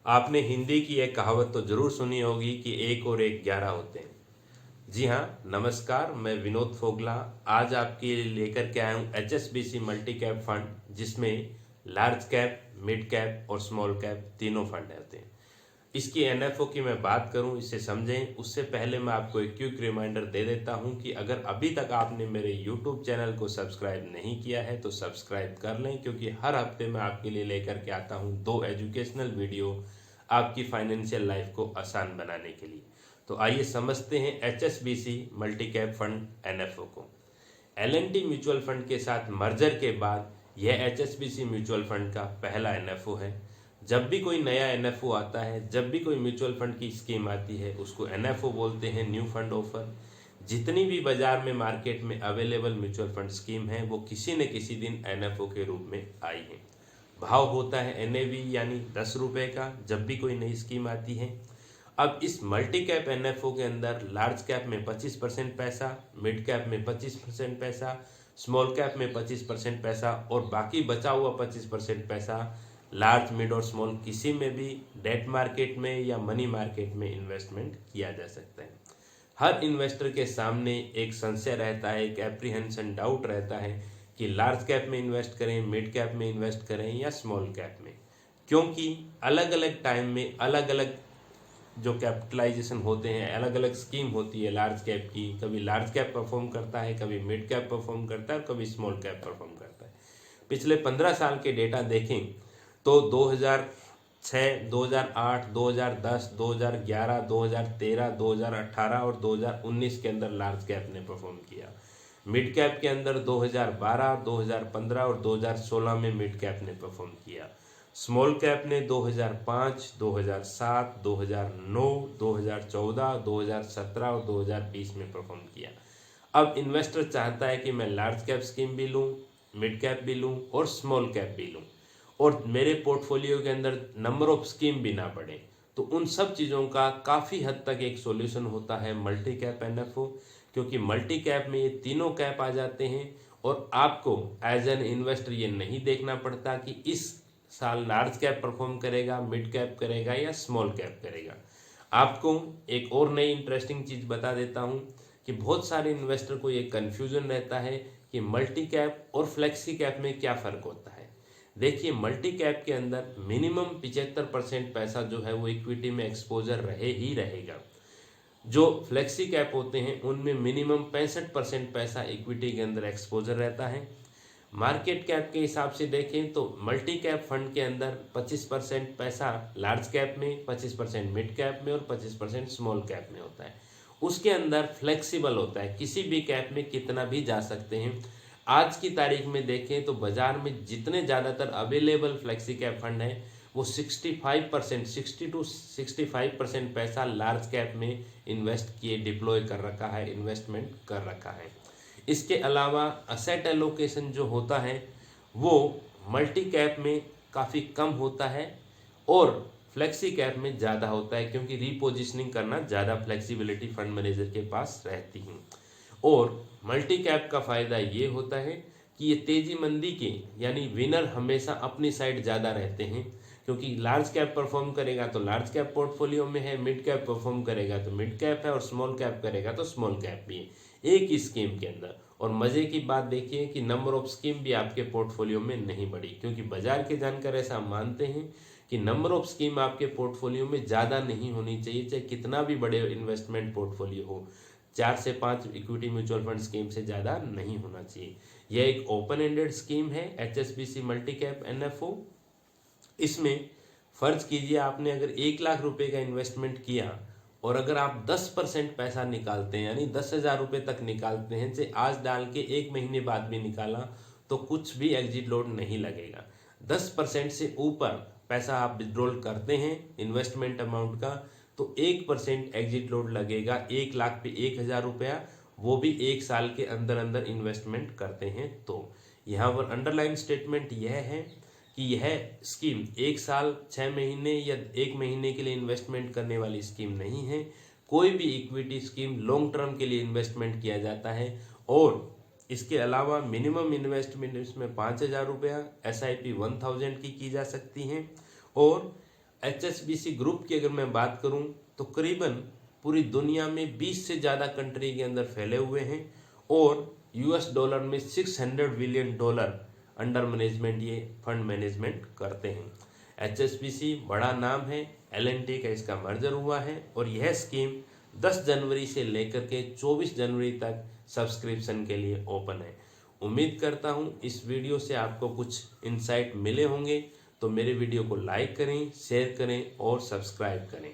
आपने हिंदी की एक कहावत तो जरूर सुनी होगी कि एक और एक 11 होते हैं। जी हाँ, नमस्कार, मैं विनोद फोगला आज आपके लिए लेकर के आया हूँ HSBC मल्टी कैप फंड, जिसमें लार्ज कैप, मिड कैप और स्मॉल कैप तीनों फंड होते हैं। इसकी NFO की मैं बात करूं, इसे समझें उससे पहले मैं आपको एक क्विक रिमाइंडर दे देता हूं कि अगर अभी तक आपने मेरे YouTube चैनल को सब्सक्राइब नहीं किया है तो सब्सक्राइब कर लें, क्योंकि हर हफ्ते मैं आपके लिए लेकर के आता हूं 2 एजुकेशनल वीडियो आपकी फाइनेंशियल लाइफ को आसान बनाने के लिए। तो आइए समझते हैं HSBC multi cap fund NFO को। L&T म्यूचुअल फंड के साथ मर्जर के बाद यह HSBC म्यूचुअल फंड का पहला NFO है। जब भी कोई नया NFO आता है, जब भी कोई म्यूचुअल फंड की स्कीम आती है, उसको NFO बोलते हैं, न्यू फंड ऑफर। जितनी भी बाजार में मार्केट में अवेलेबल म्यूचुअल फंड स्कीम है वो किसी न किसी दिन NFO के रूप में आई है। भाव होता है NAV यानी 10 रुपये का जब भी कोई नई स्कीम आती है। अब इस मल्टी कैप NFO के अंदर लार्ज कैप में 25% पैसा, मिड कैप में 25% पैसा, स्मॉल कैप में 25% पैसा और बाकी बचा हुआ 25% पैसा लार्ज, मिड और स्मॉल किसी में भी डेट मार्केट में या मनी मार्केट में इन्वेस्टमेंट किया जा सकता है। हर इन्वेस्टर के सामने एक संशय रहता है, एक एप्रीहेंशन, डाउट रहता है कि लार्ज कैप में इन्वेस्ट करें, मिड कैप में इन्वेस्ट करें या स्मॉल कैप में, क्योंकि अलग अलग टाइम में अलग अलग जो कैपिटलाइजेशन होते हैं, अलग अलग स्कीम होती है लार्ज कैप की। कभी लार्ज कैप परफॉर्म करता है, कभी मिड कैप परफॉर्म करता है और कभी स्मॉल कैप परफॉर्म करता है। पिछले 15 साल के डेटा देखें तो 2006, 2008, 2010, 2011, 2013, 2018 और 2019 के अंदर लार्ज कैप ने परफॉर्म किया। मिड कैप के अंदर 2012, 2015 और 2016 में मिड कैप ने परफॉर्म किया। स्मॉल कैप ने 2005, 2007, 2009, 2014, 2017 और 2020 में परफॉर्म किया। अब इन्वेस्टर चाहता है कि मैं लार्ज कैप स्कीम भी लूँ, मिड कैप भी लूँ और स्मॉल कैप भी लूँ और मेरे पोर्टफोलियो के अंदर नंबर ऑफ स्कीम भी ना बढ़े। तो उन सब चीज़ों का काफ़ी हद तक एक सॉल्यूशन होता है मल्टी कैप NFO, क्योंकि मल्टी कैप में ये तीनों कैप आ जाते हैं और आपको एज एन इन्वेस्टर ये नहीं देखना पड़ता कि इस साल लार्ज कैप परफॉर्म करेगा, मिड कैप करेगा या स्मॉल कैप करेगा। आपको एक और नई इंटरेस्टिंग चीज़ बता देता हूँ कि बहुत सारे इन्वेस्टर को ये कन्फ्यूजन रहता है कि मल्टी कैप और फ्लेक्सी कैप में क्या फ़र्क होता है। देखिए, मल्टी कैप के अंदर मिनिमम 75% पैसा जो है वो इक्विटी में एक्सपोजर रहे ही रहेगा। जो फ्लेक्सी कैप होते हैं उनमें मिनिमम 65% पैसा इक्विटी के अंदर एक्सपोजर रहता है। मार्केट कैप के हिसाब से देखें तो मल्टी कैप फंड के अंदर 25% पैसा लार्ज कैप में, 25% मिड कैप में और 25% स्मॉल कैप में होता है। उसके अंदर फ्लेक्सिबल होता है, किसी भी कैप में कितना भी जा सकते हैं। आज की तारीख में देखें तो बाजार में जितने ज़्यादातर अवेलेबल फ्लेक्सी कैप फंड हैं वो 65%, 60 to 65% पैसा लार्ज कैप में इन्वेस्ट किए, डिप्लॉय कर रखा है, इन्वेस्टमेंट कर रखा है। इसके अलावा असेट एलोकेशन जो होता है वो मल्टी कैप में काफ़ी कम होता है और फ्लेक्सी कैप में ज़्यादा होता है, क्योंकि रीपोजिशनिंग करना ज़्यादा फ्लेक्सिबिलिटी फंड मैनेजर के पास रहती है। और मल्टी कैप का फ़ायदा ये होता है कि ये तेज़ी मंदी के यानी विनर हमेशा अपनी साइड ज़्यादा रहते हैं, क्योंकि लार्ज कैप परफॉर्म करेगा तो लार्ज कैप पोर्टफोलियो में है, मिड कैप परफॉर्म करेगा तो मिड कैप है और स्मॉल कैप करेगा तो स्मॉल कैप भी है एक ही स्कीम के अंदर। और मज़े की बात देखिए कि नंबर ऑफ स्कीम भी आपके पोर्टफोलियो में नहीं बढ़ी, क्योंकि बाजार के जानकार ऐसा मानते हैं कि नंबर ऑफ स्कीम आपके पोर्टफोलियो में ज़्यादा नहीं होनी चाहिए, चाहे कितना भी बड़े इन्वेस्टमेंट पोर्टफोलियो हो। 4 से 5 इक्विटी म्यूचुअल फंड स्कीम से ज़्यादा नहीं होना चाहिए। यह एक ओपन एंडेड स्कीम है HSBC मल्टी कैप NFO। इसमें फ़र्ज कीजिए आपने अगर 1 लाख रुपए का इन्वेस्टमेंट किया और अगर आप 10% पैसा निकालते हैं यानी 10,000 रुपये तक निकालते हैं, चाहे आज डाल के 1 महीने बाद भी निकाला तो कुछ भी एग्जिट लोड नहीं लगेगा। 10% से ऊपर पैसा आप विड्रॉल करते हैं इन्वेस्टमेंट अमाउंट का तो 1% एग्जिट लोड लगेगा। 1 लाख पे 1,000 रुपया, वो भी 1 साल के अंदर अंदर इन्वेस्टमेंट करते हैं। तो यहाँ पर अंडरलाइन स्टेटमेंट यह है कि यह स्कीम 1 साल 6 महीने या 1 महीने के लिए इन्वेस्टमेंट करने वाली स्कीम नहीं है। कोई भी इक्विटी स्कीम लॉन्ग टर्म के लिए इन्वेस्टमेंट किया जाता है और इसके अलावा मिनिमम इन्वेस्टमेंट इसमें 5,000 रुपया, SIP 1,000 की जा सकती हैं और HSBC ग्रुप की अगर मैं बात करूं तो करीबन पूरी दुनिया में 20 से ज़्यादा कंट्री के अंदर फैले हुए हैं और $600 में $600 बिलियन अंडर मैनेजमेंट ये फंड मैनेजमेंट करते हैं। HSBC बड़ा नाम है, L&T का इसका मर्जर हुआ है और यह स्कीम 10 जनवरी से लेकर के 24 जनवरी तक सब्सक्रिप्शन के लिए ओपन है। उम्मीद करता हूँ इस वीडियो से आपको कुछ इंसाइट मिले होंगे, तो मेरे वीडियो को लाइक करें, शेयर करें और सब्सक्राइब करें।